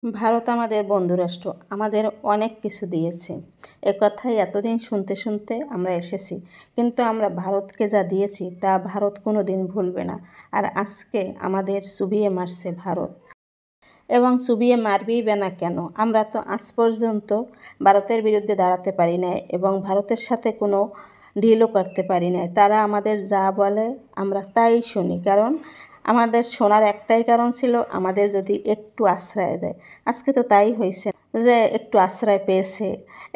ভারত আমাদের বন্ধুরাষ্ট্র, আমাদের অনেক কিছু দিয়েছে। এ কথাই এতদিন শুনতে শুনতে আমরা এসেছি, কিন্তু আমরা ভারতকে যা দিয়েছি তা ভারত কোনো দিন ভুলবে না। আর আজকে আমাদের চুবিয়ে মারছে ভারত, এবং চুবিয়ে মারবেই বা না কেন? আমরা তো আজ পর্যন্ত ভারতের বিরুদ্ধে দাঁড়াতে পারি না এবং ভারতের সাথে কোনো ঢিলও করতে পারি না। তারা আমাদের যা বলে আমরা তাই শুনি, কারণ আমাদের শোনার একটাই কারণ ছিল, আমাদের যদি একটু আশ্রয় দেয়। আজকে তো তাই হয়েছে, যে একটু আশ্রয় পেয়েছে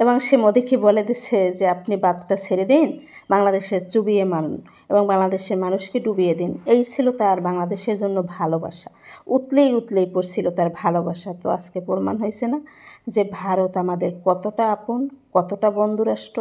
এবং সে মোদিকে বলে দিচ্ছে যে আপনি বাদটা ছেড়ে দিন, বাংলাদেশে চুবিয়ে মারুন এবং বাংলাদেশের মানুষকে ডুবিয়ে দিন। এই ছিল তার বাংলাদেশের জন্য ভালোবাসা। উতলেই উতলেই পড়ছিল তার ভালোবাসা। তো আজকে প্রমাণ হয়েছে না যে ভারত আমাদের কতটা আপন, কতটা বন্ধুরাষ্ট্র।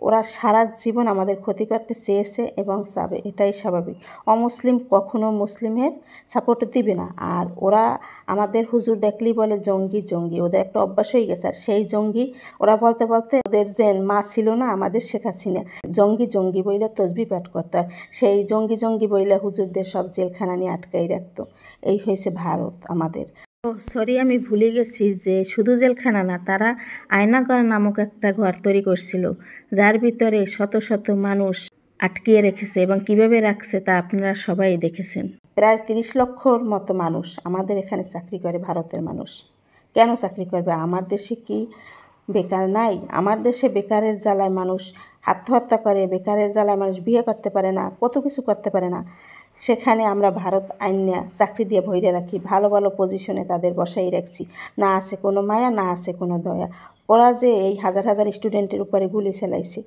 ওরা সারা জীবন আমাদের ক্ষতি করতে চেয়েছে এবং চাবে, এটাই স্বাভাবিক। অমুসলিম কখনো মুসলিমের সাপোর্ট দিবে না। আর ওরা আমাদের হুজুর দেখলেই বলে জঙ্গি জঙ্গি, ওদের একটা অভ্যাস হয়ে গেছে। আর সেই জঙ্গি ওরা বলতে বলতে ওদের যে মা ছিল না আমাদের শেখ হাসিনা, জঙ্গি জঙ্গি বইলে তসবি পাঠ করতো, আর সেই জঙ্গি জঙ্গি বইলে হুজুরদের সব জেলখানা নিয়ে আটকাই রাখতো। এই হয়েছে ভারত আমাদের। সরি, আমি ভুলে গেছি যে শুধু জেলখানা না, তারা আয়নাঘর নামক একটা ঘর তৈরি করছিল, যার ভিতরে শত শত মানুষ আটকিয়ে রেখেছে এবং কিভাবে রাখছে তা আপনারা সবাই দেখেছেন। প্রায় 30 লক্ষর মতো মানুষ আমাদের এখানে চাকরি করে, ভারতের মানুষ। কেন চাকরি করবে? আমার দেশে কি বেকার নাই? আমার দেশে বেকারের জ্বালায় মানুষ আত্মহত্যা করে, বেকারের জ্বালায় মানুষ বিয়ে করতে পারে না, কত কিছু করতে পারে না। সেখানে আমরা ভারত আইনা চাকরি দিয়ে ভইরে রাখি, ভালো ভালো পজিশনে তাদের বসাই রাখছি। না আছে কোনো মায়া, না আছে কোনো দয়া। ওরা যে এই হাজার হাজার স্টুডেন্টের উপরে গুলি চালাইছে,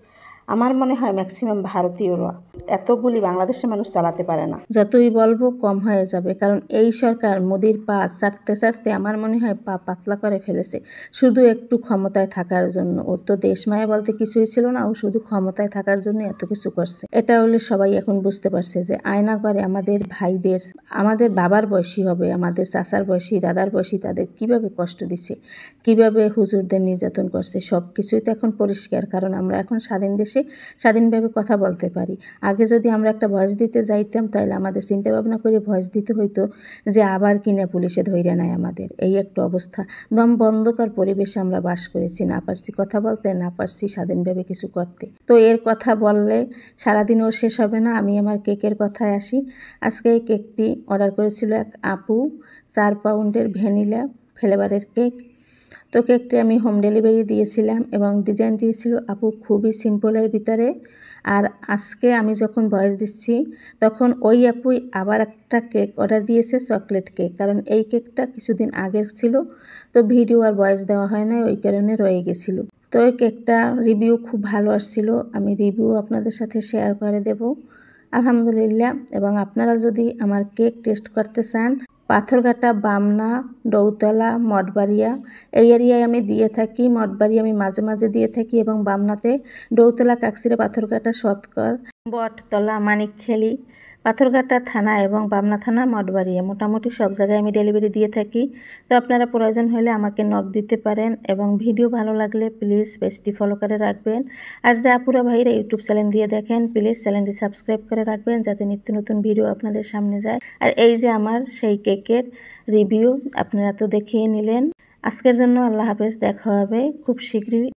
আমার মনে হয় ম্যাক্সিমাম ভারতীয়রা, এত গুলি বাংলাদেশের মানুষ চালাতে পারে না। যতই বলবো কম হয়ে যাবে, কারণ এই সরকার মোদির পা চাটতে চাটতে আমার মনে হয় পা পাতলা করে ফেলেছে, শুধু একটু ক্ষমতায় থাকার জন্য। ওর তো দেশ মায়া বলতে কিছুই ছিল না, ও শুধু ক্ষমতায় থাকার জন্য এত কিছু করছে। এটা হলে সবাই এখন বুঝতে পারছে যে আয়না করে আমাদের ভাইদের, আমাদের বাবার বয়সী হবে, আমাদের চাচার বয়সী, দাদার বয়সী, তাদের কিভাবে কষ্ট দিচ্ছে, কিভাবে হুজুরদের নির্যাতন করছে, সব কিছুই তো এখন পরিষ্কার। কারণ আমরা এখন স্বাধীন দেশে স্বাধীনভাবে কথা বলতে পারি। আগে যদি আমরা একটা ভয়েস দিতে যাইতাম, তাহলে আমাদের চিন্তা ভাবনা করে ভয়েস দিতে হইতো যে আবার কিনা পুলিশে ধইরা নেয় আমাদের। এই একটা অবস্থা, দম বন্ধকার পরিবেশে আমরা বাস করেছি, না পারছি কথা বলতে, না পারছি স্বাধীনভাবে কিছু করতে। তো এর কথা বললে সারাদিনও শেষ হবে না। আমি আমার কেকের কথায় আসি। আজকে এই কেকটি অর্ডার করেছিল এক আপু, 4 পাউন্ডের ভ্যানিলা ফ্লেভারের কেক। তো কেকটি আমি হোম ডেলিভারি দিয়েছিলাম এবং ডিজাইন দিয়েছিল আপু খুবই সিম্পলের ভিতরে। আর আজকে আমি যখন ভয়েস দিচ্ছি তখন ওই আপুই আবার একটা কেক অর্ডার দিয়েছে, চকলেট কেক। কারণ এই কেকটা কিছুদিন আগের ছিল, তো ভিডিও আর ভয়েস দেওয়া হয় না, ওই কারণে রয়ে গেছিলো। তো এই কেকটা রিভিউ খুব ভালো আসছিল, আমি রিভিউ আপনাদের সাথে শেয়ার করে দেব আলহামদুলিল্লাহ। এবং আপনারা যদি আমার কেক টেস্ট করতে চান, পাথরঘাটা, বামনা, ডৌতলা, মঠবাড়িয়া এই এরিয়ায় আমি দিয়ে থাকি। মঠবাড়িয়া আমি মাঝে মাঝে দিয়ে থাকি এবং বামনাতে, ডৌতলা, কাকসিরা, পাথরঘাটা, সৎকর, বটতলা, মানিকখেলি, পাথরঘাটা থানা এবং বামনা থানা, মঠবাড়িয়া, মোটামুটি সব জায়গায় আমি ডেলিভারি দিয়ে থাকি। তো আপনারা প্রয়োজন হলে আমাকে নক দিতে পারেন এবং ভিডিও ভালো লাগলে প্লিজ পেজটি ফলো করে রাখবেন। আর যে আপুরা ভাইরা ইউটিউব চ্যানেল দিয়ে দেখেন, প্লিজ চ্যানেলটি সাবস্ক্রাইব করে রাখবেন যাতে নিত্য নতুন ভিডিও আপনাদের সামনে যায়। আর এই যে আমার সেই কেকের রিভিউ আপনারা তো দেখিয়ে নিলেন। আজকের জন্য আল্লাহ হাফেজ, দেখা হবে খুব শীঘ্রই।